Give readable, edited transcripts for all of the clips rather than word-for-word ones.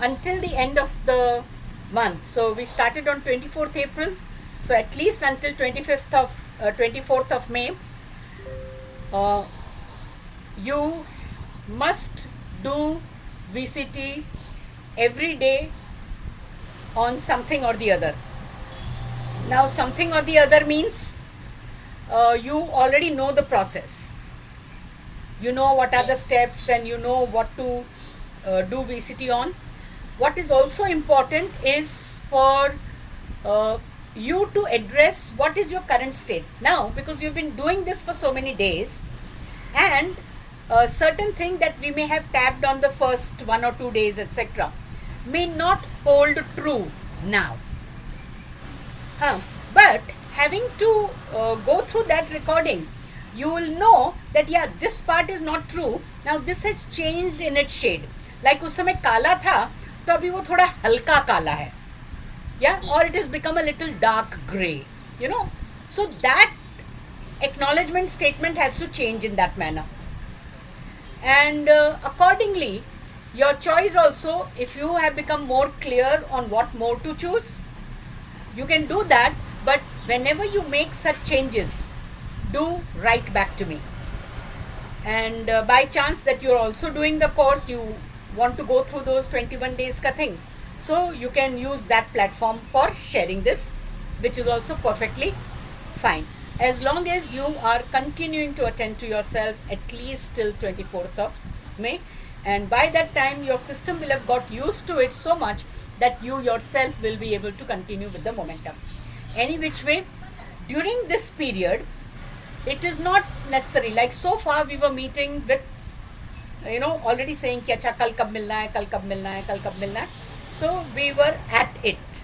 until the end of the month. So we started on 24th April. So at least until 24th of May, you must do VCT every day on something or the other. Now something or the other means you already know the process. You know what are the steps and you know what to do VCT on. What is also important is for you to address what is your current state now, because you've been doing this for so many days, and certain thing that we may have tapped on the first 1 or 2 days, etc., may not hold true now. But having to go through that recording, you will know that yeah, this part is not true. Now this has changed in its shade. Like उस समय काला था, तो अभी वो थोड़ा हल्का काला है. Yeah, or it has become a little dark gray. You know, so that acknowledgement statement has to change in that manner. And accordingly, your choice also, if you have become more clear on what mode to choose, you can do that. But whenever you make such changes, do write back to me. And by chance that you're also doing the course, you want to go through those 21 days ka thing, so you can use that platform for sharing this, which is also perfectly fine, as long as you are continuing to attend to yourself at least till 24th of May. And by that time your system will have got used to it so much that you yourself will be able to continue with the momentum. Any which way, during this period, it is not necessary, like so far we were meeting with, you know, already saying कि अच्छा कल कब मिलना है, कल कब मिलना है, कल कब मिलना है. So we were at it.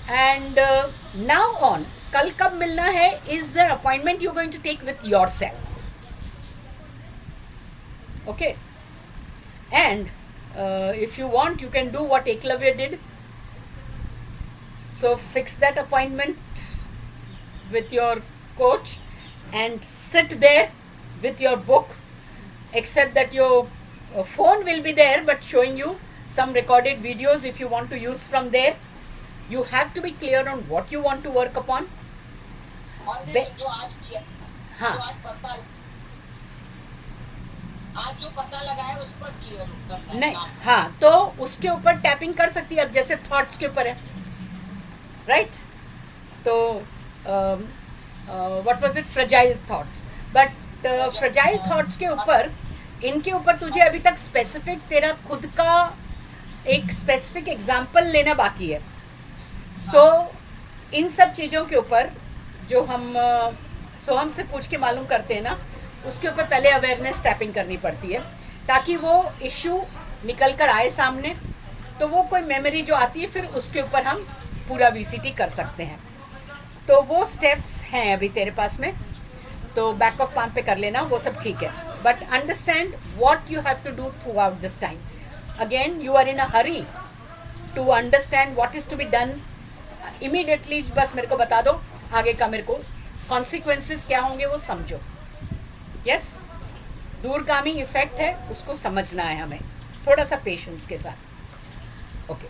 And now on, कल कब मिलना है is the appointment you're going to take with yourself. Okay. And if you want, you can do what Eklavya did. So fix that appointment with your coach and sit there with your book, except that your phone will be there but showing you some recorded videos if you want to use from there. You have to be clear on what you want to work upon. जो आज किया, हाँ, जो आज जो पता लगा है उस पर करना है नहीं, काम. हाँ, तो उसके ऊपर टैपिंग कर सकती है. अब जैसे थॉट्स के ऊपर है, राइट? तो what was it, fragile thoughts. But fragile thoughts के ऊपर, इनके ऊपर तुझे अभी तक स्पेसिफिक तेरा खुद का एक स्पेसिफिक एग्जाम्पल लेना बाकी है. तो इन सब चीज़ों के ऊपर जो हम सोहम से पूछ के मालूम करते हैं ना, उसके ऊपर पहले अवेयरनेस टैपिंग करनी पड़ती है, ताकि वो इशू निकल कर आए सामने. तो वो कोई मेमोरी जो आती है, फिर उसके ऊपर हम पूरा VCT कर सकते हैं. तो वो स्टेप्स हैं अभी तेरे पास में, तो बैक ऑफ पाम पे कर लेना, वो सब ठीक है. But understand what you have to do throughout this time. Again, you are in a hurry to understand what is to be done immediately. बस मेरे को बता दो आगे का, मेरे को कॉन्सिक्वेंसेस क्या होंगे वो समझो. यस, दूरगामी इफेक्ट है, उसको समझना है हमें, थोड़ा सा पेशेंस के साथ. ओके.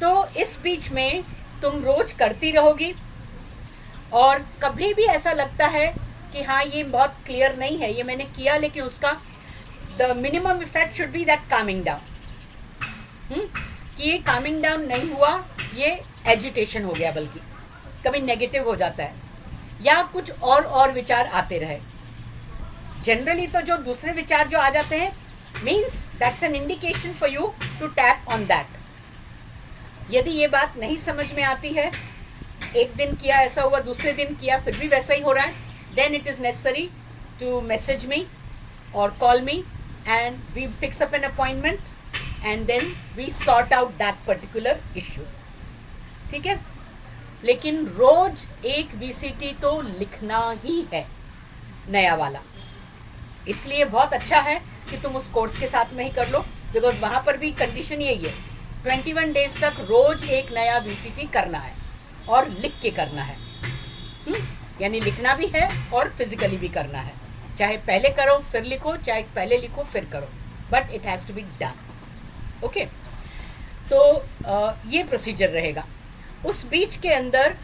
तो इस बीच में तुम रोज करती रहोगी, और कभी भी ऐसा लगता है कि हाँ ये बहुत क्लियर नहीं है, ये मैंने किया लेकिन उसका the minimum effect should be that Kameng down, कि ये कामिंग डाउन नहीं हुआ, ये एजिटेशन हो गया, बल्कि कभी नेगेटिव हो जाता है, या कुछ और विचार आते रहे. जनरली तो जो दूसरे विचार जो आ जाते हैं, means that's an indication for you to tap on that. यदि ये बात नहीं समझ में आती है, एक दिन किया ऐसा हुआ, दूसरे दिन किया फिर भी वैसा ही हो रहा है, then it is necessary to message me और call me and we fix up an appointment and then we sort out that particular issue. ठीक है? लेकिन रोज एक VCT तो लिखना ही है, नया वाला. इसलिए बहुत अच्छा है कि तुम उस कोर्स के साथ में ही कर लो, बिकॉज वहाँ पर भी कंडीशन यही है, 21 डेज तक रोज एक नया VCT करना है और लिख के करना है. यानी लिखना भी है और फिजिकली भी करना है. चाहे पहले करो फिर लिखो, चाहे पहले लिखो फिर करो, but it has to be done. Okay. तो ये प्रोसीजर रहेगा। उस बीच के अंदर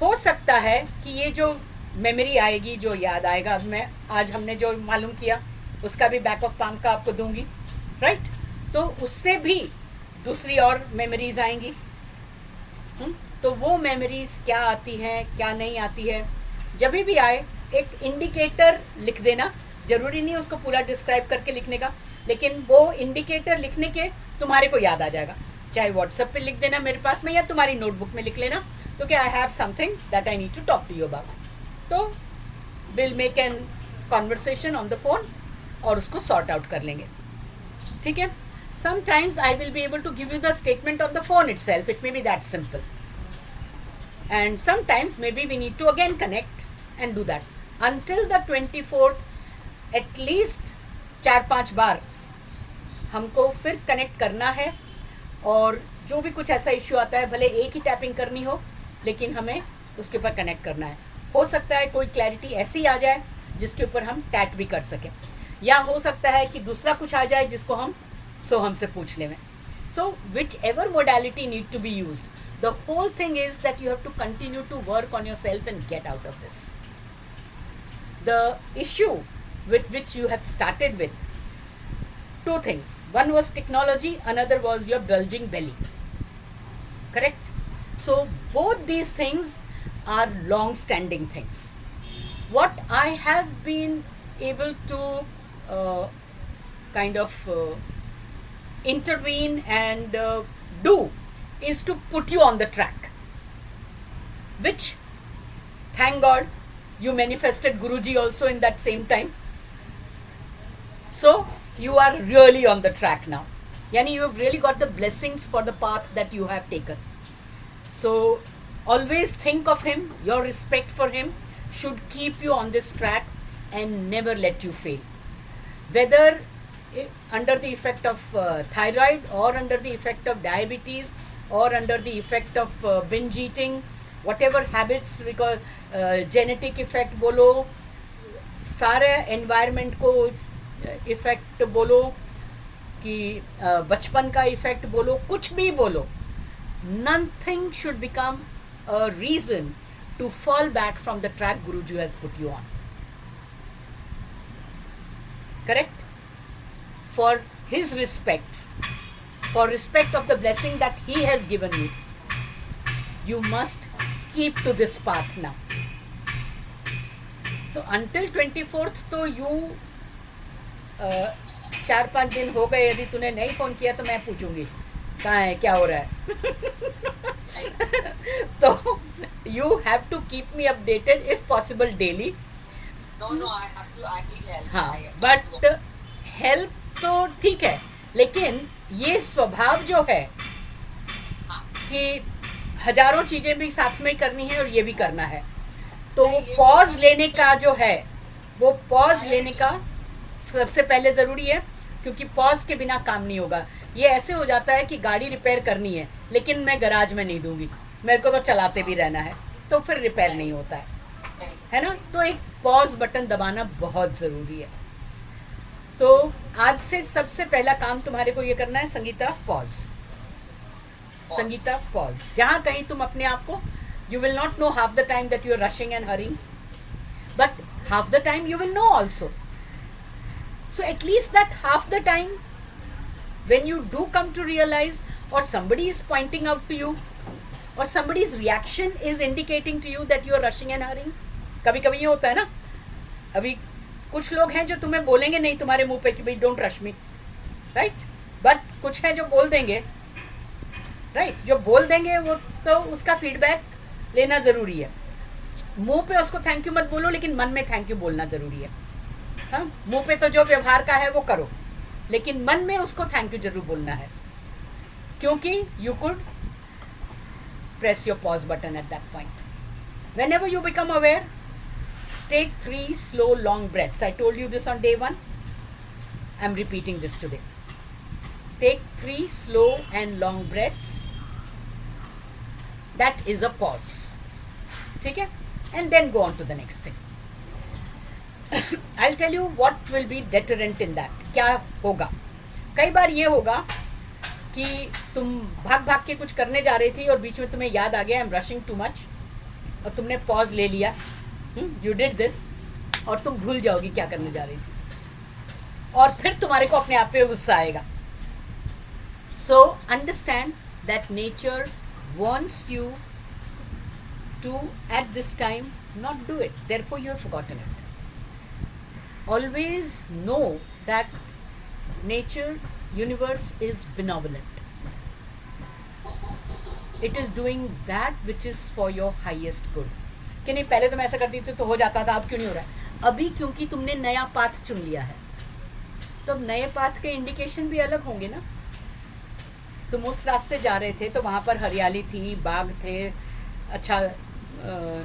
हो सकता है कि ये जो मेमोरी आएगी, जो याद आएगा, मैं आज हमने जो मालूम किया उसका भी बैक ऑफ पाम का आपको दूंगी, राइट? तो उससे भी दूसरी और मेमोरीज आएंगी। तो वो मेमोरीज क्या आती हैं, क्या नहीं आती है, जब भी आए एक इंडिकेटर लिख देना। जरूरी नहीं उसको पूरा डिस्क्राइब करके लिखने का, लेकिन वो इंडिकेटर लिखने के तुम्हारे को याद आ जाएगा। चाहे व्हाट्सएप पे लिख देना मेरे पास में, या तुम्हारी नोटबुक में लिख लेना, तो क्या I have something that I need to talk to you about. तो will make an conversation on the phone और उसको सॉर्ट आउट कर लेंगे, ठीक है? Sometimes I will be able to give you the statement on the phone itself. It may be that simple. And sometimes maybe we need to again connect and do that. Until the 24th, at least 4-5 बार हमको फिर connect करना है, और जो भी कुछ ऐसा issue आता है, भले एक ही टैपिंग करनी हो, लेकिन हमें उसके ऊपर कनेक्ट करना है। हो सकता है कोई क्लैरिटी ऐसी आ जाए जिसके ऊपर हम टैट भी कर सकें, या हो सकता है कि दूसरा कुछ आ जाए जिसको हम हमसे पूछ लें। So whichever modality need to be used, the whole thing is that you have to continue to work on yourself and get out of this. The issue with which you have started with, two things. One was technology, another was your bulging belly. Correct? So both these things are long-standing things. What I have been able to kind of intervene and do is to put you on the track, which thank God you manifested Guruji also in that same time. So you are really on the track now. Yani you have really got the blessings for the path that you have taken. So always think of him. Your respect for him should keep you on this track and never let you fail. Whether under the effect of thyroid, or under the effect of diabetes, or under the effect of binge eating, whatever habits, because genetic effect बोलो, सारे environment को effect बोलो, कि बचपन का effect बोलो, कुछ भी बोलो, nothing should become a reason to fall back from the track Guruji has put you on. Correct? For his respect, for respect of the blessing that he has given you, you must keep to this path now. So until 24th, तो you 4-5 दिन हो गए, यदि तूने नहीं phone किया तो मैं पूछूंगी कहाँ है, क्या हो रहा है। तो you have to keep me updated if possible daily. No, I need help. हाँ, but help तो ठीक है, लेकिन ये स्वभाव जो है कि हजारों चीजें भी साथ में करनी है और ये भी करना है, तो वो पॉज लेने का जो है, वो पॉज लेने का सबसे पहले ज़रूरी है, क्योंकि पॉज के बिना काम नहीं होगा। ये ऐसे हो जाता है कि गाड़ी रिपेयर करनी है, लेकिन मैं गराज में नहीं दूंगी, मेरे को तो चलाते भी रहना है, तो फिर रिपेयर नहीं होता है ना? तो एक पॉज बटन दबाना बहुत ज़रूरी है। तो आज से सबसे पहला काम तुम्हारे को ये करना है, संगीता पॉज, संगीता पॉज। जहाँ कहीं तुम अपने आप को, you will not know half the time that you are rushing and hurrying, but half the time you will know also. So at least that half the time, when you do come to realize, or somebody is pointing out to you, or somebody's reaction is indicating to you that you are rushing and hurrying. कभी कभी ये होता है ना, अभी कुछ लोग हैं जो तुम्हें बोलेंगे नहीं तुम्हारे मुंह पे कि भाई don't rush me, right, but कुछ हैं जो बोल देंगे, राइट, जो बोल देंगे वो तो उसका फीडबैक लेना ज़रूरी है। मुंह पे उसको थैंक यू मत बोलो, लेकिन मन में थैंक यू बोलना ज़रूरी है। हाँ, मुंह पे तो जो व्यवहार का है वो करो, लेकिन मन में उसको थैंक यू जरूर बोलना है, क्योंकि you could press your pause button at that point. Whenever you become aware, take 3 slow long breaths. I told you this on day 1. I'm repeating this today. Take 3 slow and long breaths. That is a pause. ठीक है? And then go on to the next thing. I'll tell you what will be deterrent in that. क्या होगा? कई बार ये होगा कि तुम भाग भाग के कुछ करने जा रही थी और बीच में तुम्हें याद आ गया I am rushing too much, और तुमने पॉज ले लिया, यू डिड दिस, और तुम भूल जाओगी क्या करने जा रही थी, और फिर तुम्हारे को अपने आप पे गुस्सा आएगा. So understand that nature wants you to at this time not do it, therefore you have forgotten it. Always know that nature, universe is benevolent. It is doing that which is for your highest good. कि नहीं पहले तो मैं ऐसा करती थी तो हो जाता था, अब क्यों नहीं हो रहा है? अभी क्योंकि तुमने नया पाथ चुन लिया है, तो अब नए पाथ के इंडिकेशन भी अलग होंगे ना. तुम उस रास्ते जा रहे थे तो वहाँ पर हरियाली थी, बाग थे, अच्छा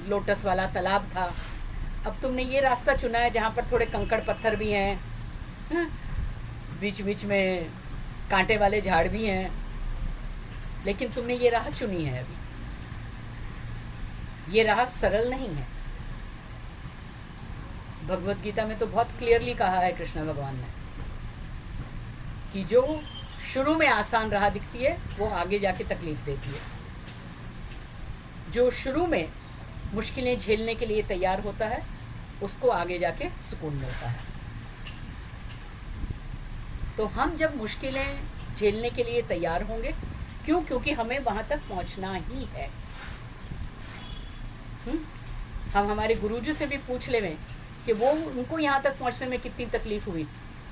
लोटस वाला तालाब था. अब तुमने ये रास्ता चुना है जहाँ पर थोड़े कंकड़ पत्थर भी हैं, बीच बीच में कांटे वाले झाड़ भी हैं, लेकिन तुमने ये राह चुनी है. अभी ये राह सरल नहीं है. भगवत गीता में तो बहुत क्लियरली कहा है कृष्ण भगवान ने कि जो शुरू में आसान राह दिखती है वो आगे जाके तकलीफ देती है. जो शुरू में मुश्किलें झेलने के लिए तैयार होता है उसको आगे जाके सुकून मिलता है. तो हम जब मुश्किलें झेलने के लिए तैयार होंगे, क्यों? क्योंकि हमें वहाँ तक पहुँचना ही है. हम हमारे गुरुजी से भी पूछ लें कि वो उनको यहाँ तक पहुँचने में कितनी तकलीफ हुई,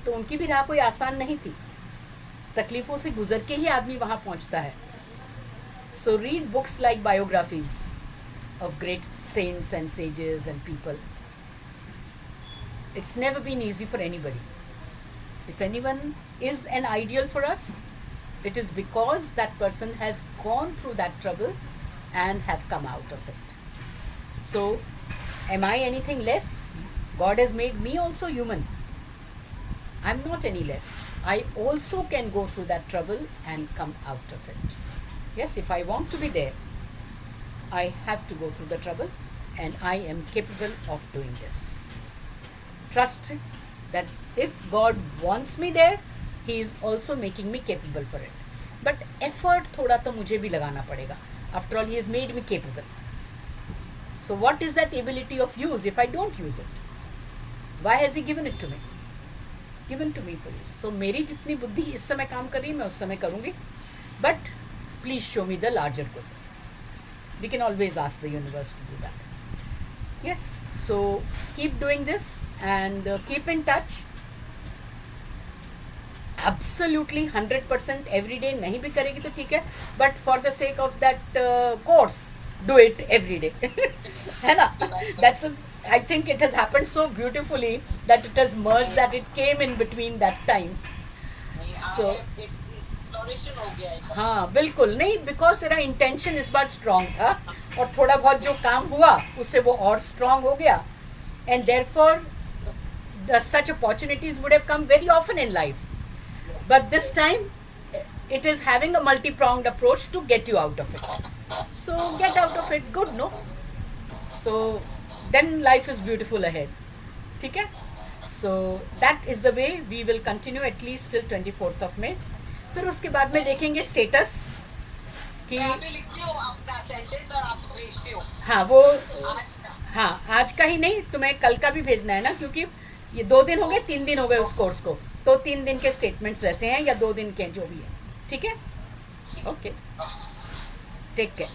तो उनकी भी राह कोई आसान नहीं थी. तकलीफ़ों से गुजर के ही आदमी वहाँ पहुँचता है. So read books like biographies of great saints and sages and people. It's never been easy for anybody. If anyone is an ideal for us, it is because that person has gone through that trouble and have come out of it. So, am I anything less? God has made me also human. I'm not any less. I also can go through that trouble and come out of it. Yes, if I want to be there, I have to go through the trouble, and I am capable of doing this. Trust that if God wants me there, He is also making me capable for it. But effort थोड़ा तो मुझे भी लगाना पड़ेगा. After all, He has made me capable. So what is that ability of use if I don't use it? Why has He given it to me? It's given to me for use. So मेरी जितनी बुद्धि इस समय काम कर रही है मैं उस समय करूँगी. But please show me the larger good. We can always ask the universe to do that. Yes. So keep doing this and keep in touch. Absolutely 100% every day नहीं भी करेगी तो ठीक है, but for the sake of that course, do it every day. है ना? That's I think it has happened so beautifully that it has merged, that it came in between that time. So हो गया है. हाँ बिल्कुल नहीं, because तेरा intention इस बार स्ट्रांग था और थोड़ा बहुत जो काम हुआ उससे वो और स्ट्रांग हो गया. And therefore such opportunities would have come very often in life, but this time it is having a multi-pronged approach to get you out of it. So get out of it, good, no? So then life is beautiful ahead. ठीक है? So that is the way we will continue at least till 24th of May. फिर उसके बाद में देखेंगे status कि लिखती हूँ अपना सेंटेंस और आपको भेजती हूँ. हाँ वो हाँ आज का ही नहीं, तुम्हें कल का भी भेजना है ना, क्योंकि ये 2 दिन हो गए, 3 दिन हो गए उस कोर्स को, तो 3 दिन के स्टेटमेंट्स वैसे हैं या 2 दिन के जो भी है. ठीक है? Okay, take care.